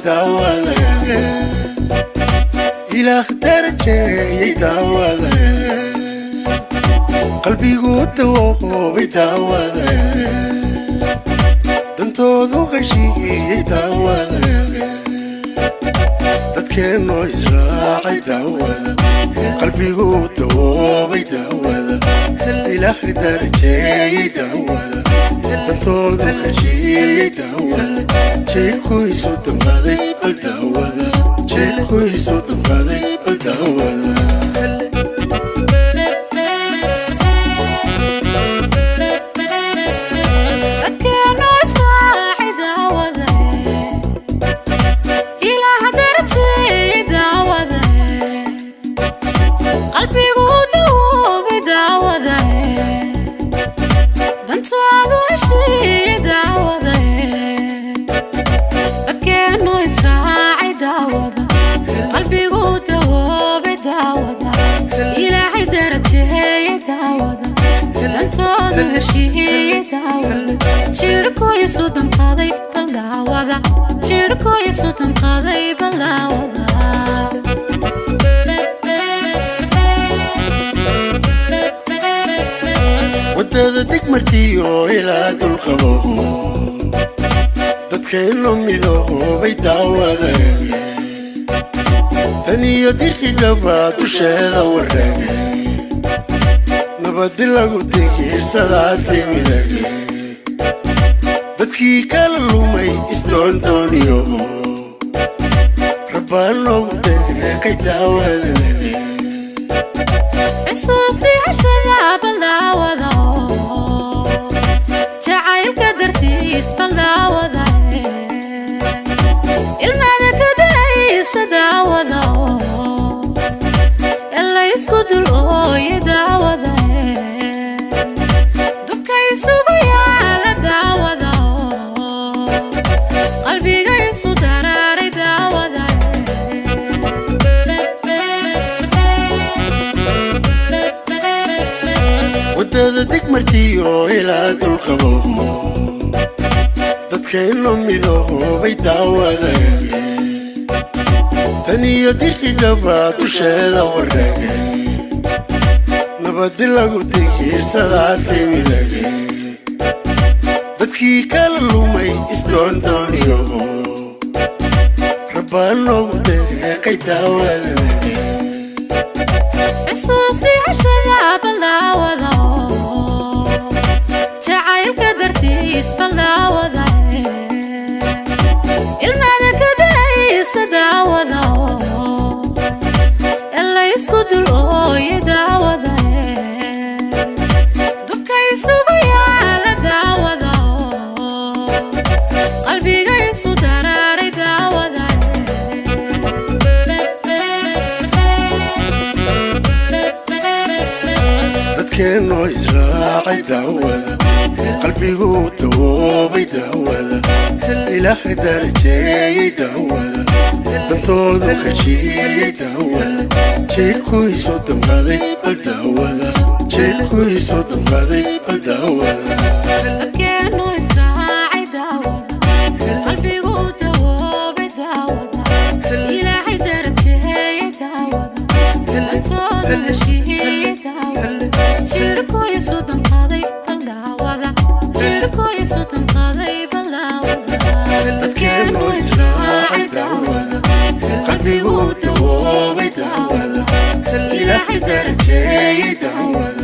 دعوة إلى درجة دعوة قلبي قد وقوي دعوة دنتو ذو غشي دعوة دتكنو إسراعي دعوة قلبي قد وقوي دعوة إلى درجة دعوة دنتو ذو غشي دعوة جيلكو يسود مغادي بالدعوة جيلكو يسود مغادي بالدعوة جيركو يسودن قاضي بالدعوة جيركو يسودن قاضي بالدعوة ودادتك مرتيو إلى دول خبو دادكينو ميدو بيدعوة تاني يديركي قبات وشيدا وراقي نبدي لغو تيكي ساداتي ميداقي dadkii kala lumay isdoondooniyo rabbaan noogu deeqay daawadana xusuustii hashada baldaawada jacaylka dartiis baldaawada ilmaada ka daysa daawada ila isku dul ooye daawada dubka isugu yaala daawada ودادتك مرتيو إلى دول خبو دادكينو ميدو بيدعوة تاني يديركي قبات وشيدا وراقي نبدي لغو تيكي ساداتي ميداقي dadkii kala lumay isdoondooniyo rabbaan noogu deeqay daawadana xusuustii hashada baldaawada jacaylka dartiis baldaawada ilmaada ka daysa daawada ila isku dul ooye daawada dubka isugu yaala daawada dadkeenoo israacay daawada qalbigu dawoobay daawada ilaah darajeeyay daawada dantoodu heshiiyey daawada jeelku isoo damqaday bal daawada jeelku isoo damqaday bal daawada جيركو يسودن قاضي بالدعوة جيركو يسودن قاضي بالدعوة dadkeenoo israacay daawada qalbigu dawoobay daawada ilaahay darajeeyay daawada